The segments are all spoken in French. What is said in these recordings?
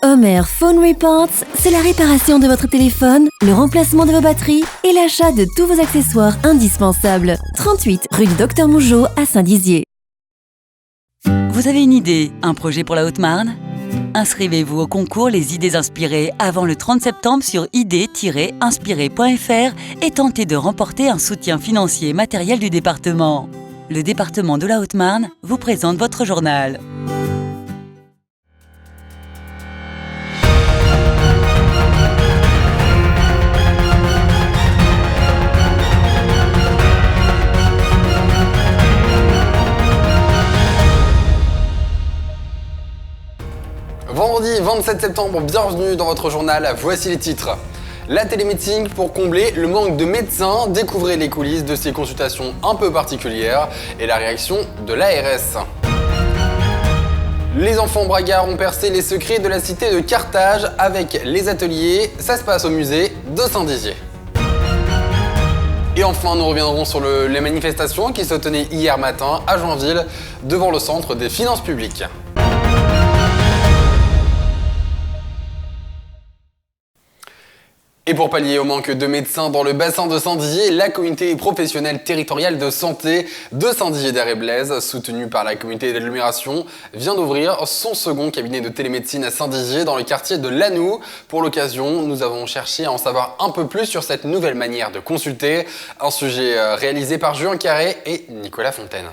Homer Phone Reports, c'est la réparation de votre téléphone, le remplacement de vos batteries et l'achat de tous vos accessoires indispensables. 38 rue du Docteur Mougeot à Saint-Dizier. Vous avez une idée, un projet pour la Haute-Marne ? Inscrivez-vous au concours Les idées inspirées avant le 30 septembre sur idées-inspirées.fr et tentez de remporter un soutien financier et matériel du département. Le département de la Haute-Marne vous présente votre journal. Vendredi 27 septembre, bienvenue dans votre journal, voici les titres. La télémédecine pour combler le manque de médecins, découvrez les coulisses de ces consultations un peu particulières et la réaction de l'ARS. Les enfants bragards ont percé les secrets de la cité de Carthage avec les ateliers, ça se passe au musée de Saint-Dizier. Et enfin, nous reviendrons sur les manifestations qui se tenaient hier matin à Joinville devant le centre des finances publiques. Et pour pallier au manque de médecins dans le bassin de Saint-Dizier, la communauté professionnelle territoriale de santé de Saint-Dizier-d'Arrée-Blaise, soutenue par la communauté d'agglomération, vient d'ouvrir son second cabinet de télémédecine à Saint-Dizier dans le quartier de Lannou. Pour l'occasion, nous avons cherché à en savoir un peu plus sur cette nouvelle manière de consulter, un sujet réalisé par Julien Carré et Nicolas Fontaine.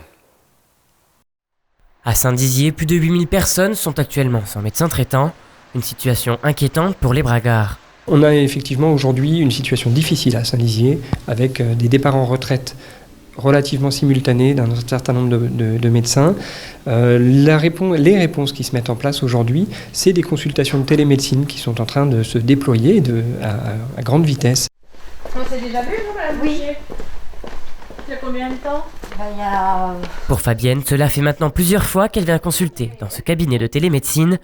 À Saint-Dizier, plus de 8000 personnes sont actuellement sans médecin traitant, une situation inquiétante pour les bragards. On a effectivement aujourd'hui une situation difficile à Saint-Dizier avec des départs en retraite relativement simultanés d'un certain nombre de médecins. Les réponses qui se mettent en place aujourd'hui, c'est des consultations de télémédecine qui sont en train de se déployer à grande vitesse. On s'est déjà vu, vous, madame Boucher ? Il y a combien de temps ? Pour Fabienne, cela fait maintenant plusieurs fois qu'elle vient consulter dans ce cabinet de télémédecine,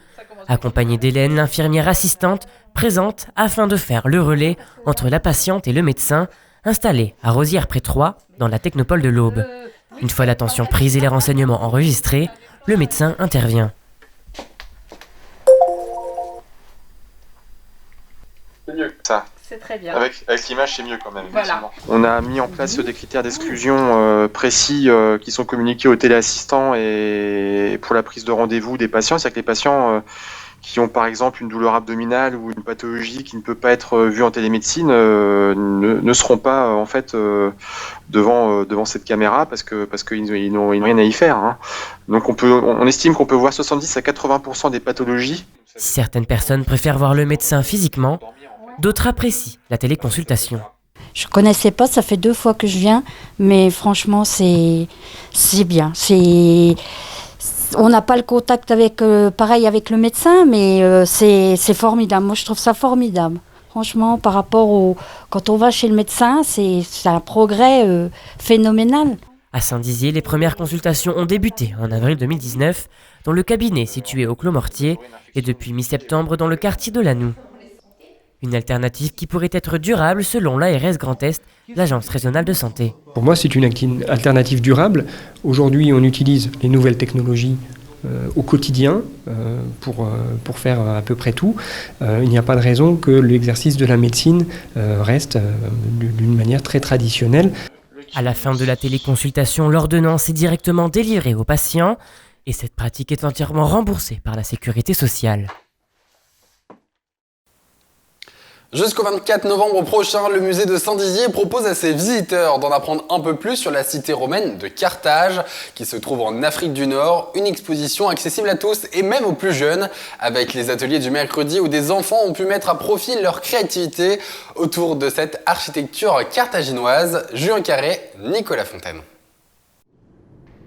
accompagnée d'Hélène, l'infirmière assistante, présente afin de faire le relais entre la patiente et le médecin, installé à Rosières-près-Troyes, dans la technopole de l'Aube. Une fois l'attention prise et les renseignements enregistrés, le médecin intervient. C'est mieux ça. C'est très bien. Avec l'image, c'est mieux quand même. Voilà. On a mis en place des critères d'exclusion précis qui sont communiqués aux téléassistants et pour la prise de rendez-vous des patients. C'est-à-dire que les patients qui ont par exemple une douleur abdominale ou une pathologie qui ne peut pas être vue en télémédecine ne seront pas en fait devant cette caméra parce qu'ils n'ont rien à y faire. Hein. Donc on estime qu'on peut voir 70 à 80% des pathologies. Si certaines personnes préfèrent voir le médecin physiquement, d'autres apprécient la téléconsultation. Je connaissais pas, ça fait 2 fois que je viens, mais franchement c'est bien. On n'a pas le contact pareil avec le médecin, mais c'est formidable. Moi je trouve ça formidable. Franchement, par rapport quand on va chez le médecin, c'est un progrès phénoménal. À Saint-Dizier, les premières consultations ont débuté en avril 2019 dans le cabinet situé au Clos Mortier et depuis mi-septembre dans le quartier de Lannou. Une alternative qui pourrait être durable selon l'ARS Grand Est, l'agence régionale de santé. Pour moi, c'est une alternative durable. Aujourd'hui, on utilise les nouvelles technologies au quotidien pour faire à peu près tout. Il n'y a pas de raison que l'exercice de la médecine reste d'une manière très traditionnelle. À la fin de la téléconsultation, l'ordonnance est directement délivrée aux patients et cette pratique est entièrement remboursée par la sécurité sociale. Jusqu'au 24 novembre prochain, le musée de Saint-Dizier propose à ses visiteurs d'en apprendre un peu plus sur la cité romaine de Carthage, qui se trouve en Afrique du Nord. Une exposition accessible à tous et même aux plus jeunes, avec les ateliers du mercredi où des enfants ont pu mettre à profit leur créativité autour de cette architecture carthaginoise. Julien Carré, Nicolas Fontaine.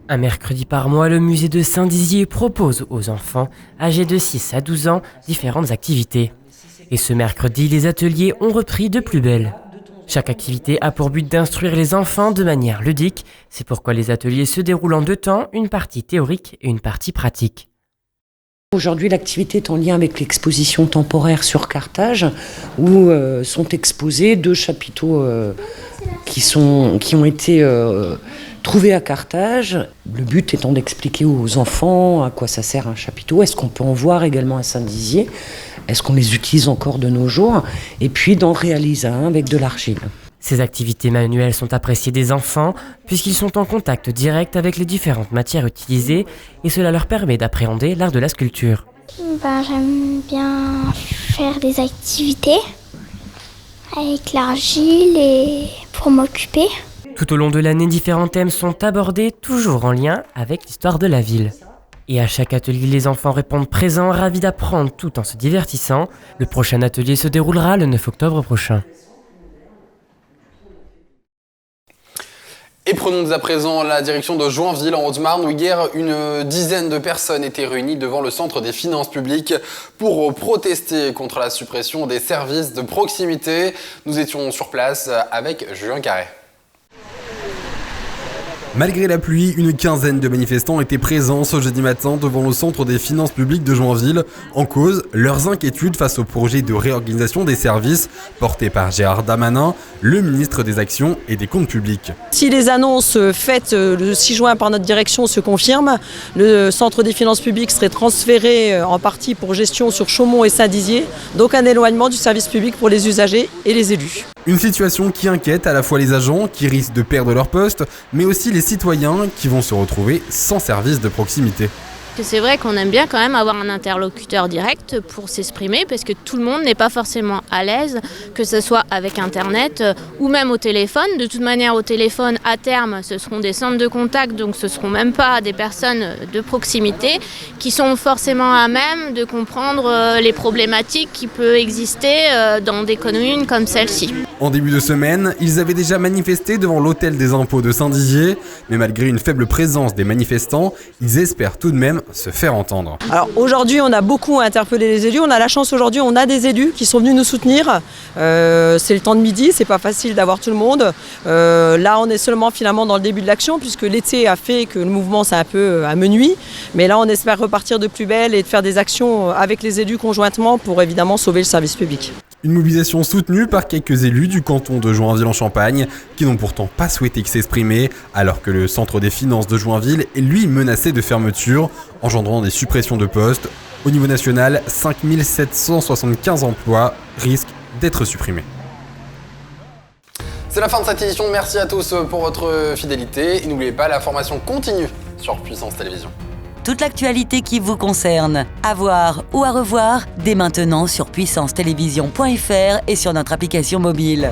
Un mercredi par mois, le musée de Saint-Dizier propose aux enfants âgés de 6 à 12 ans différentes activités. Et ce mercredi, les ateliers ont repris de plus belle. Chaque activité a pour but d'instruire les enfants de manière ludique. C'est pourquoi les ateliers se déroulent en 2 temps, une partie théorique et une partie pratique. Aujourd'hui, l'activité est en lien avec l'exposition temporaire sur Carthage, où sont exposés 2 chapiteaux qui ont été trouvés à Carthage. Le but étant d'expliquer aux enfants à quoi ça sert un chapiteau. Est-ce qu'on peut en voir également à Saint-Dizier ? Est-ce qu'on les utilise encore de nos jours ? Et puis d'en réaliser un avec de l'argile. Ces activités manuelles sont appréciées des enfants puisqu'ils sont en contact direct avec les différentes matières utilisées et cela leur permet d'appréhender l'art de la sculpture. J'aime bien faire des activités avec l'argile et pour m'occuper. Tout au long de l'année, différents thèmes sont abordés, toujours en lien avec l'histoire de la ville. Et à chaque atelier, les enfants répondent présents, ravis d'apprendre tout en se divertissant. Le prochain atelier se déroulera le 9 octobre prochain. Et prenons à présent la direction de Joinville en Haute-Marne où hier une dizaine de personnes étaient réunies devant le centre des finances publiques pour protester contre la suppression des services de proximité. Nous étions sur place avec Julien Carré. Malgré la pluie, une quinzaine de manifestants étaient présents ce jeudi matin devant le centre des finances publiques de Joinville. En cause, leurs inquiétudes face au projet de réorganisation des services porté par Gérard Darmanin, le ministre des Actions et des Comptes publics. Si les annonces faites le 6 juin par notre direction se confirment, le centre des finances publiques serait transféré en partie pour gestion sur Chaumont et Saint-Dizier, donc un éloignement du service public pour les usagers et les élus. Une situation qui inquiète à la fois les agents qui risquent de perdre leur poste, mais aussi les citoyens qui vont se retrouver sans service de proximité. C'est vrai qu'on aime bien quand même avoir un interlocuteur direct pour s'exprimer parce que tout le monde n'est pas forcément à l'aise, que ce soit avec Internet ou même au téléphone. De toute manière, au téléphone, à terme, ce seront des centres de contact, donc ce ne seront même pas des personnes de proximité qui sont forcément à même de comprendre les problématiques qui peuvent exister dans des communes comme celle-ci. En début de semaine, ils avaient déjà manifesté devant l'hôtel des impôts de Saint-Dizier, mais malgré une faible présence des manifestants, ils espèrent tout de même se faire entendre. Alors aujourd'hui, on a beaucoup interpellé les élus. On a la chance aujourd'hui, on a des élus qui sont venus nous soutenir. C'est le temps de midi, c'est pas facile d'avoir tout le monde. Là, on est seulement finalement dans le début de l'action puisque l'été a fait que le mouvement s'est un peu amenuit. Mais là, on espère repartir de plus belle et de faire des actions avec les élus conjointement pour évidemment sauver le service public. Une mobilisation soutenue par quelques élus du canton de Joinville-en-Champagne qui n'ont pourtant pas souhaité s'exprimer alors que le centre des finances de Joinville est lui menacé de fermeture, engendrant des suppressions de postes. Au niveau national, 5775 emplois risquent d'être supprimés. C'est la fin de cette édition, merci à tous pour votre fidélité et n'oubliez pas, la formation continue sur Puissance Télévision. Toute l'actualité qui vous concerne, à voir ou à revoir, dès maintenant sur puissancetélévision.fr et sur notre application mobile.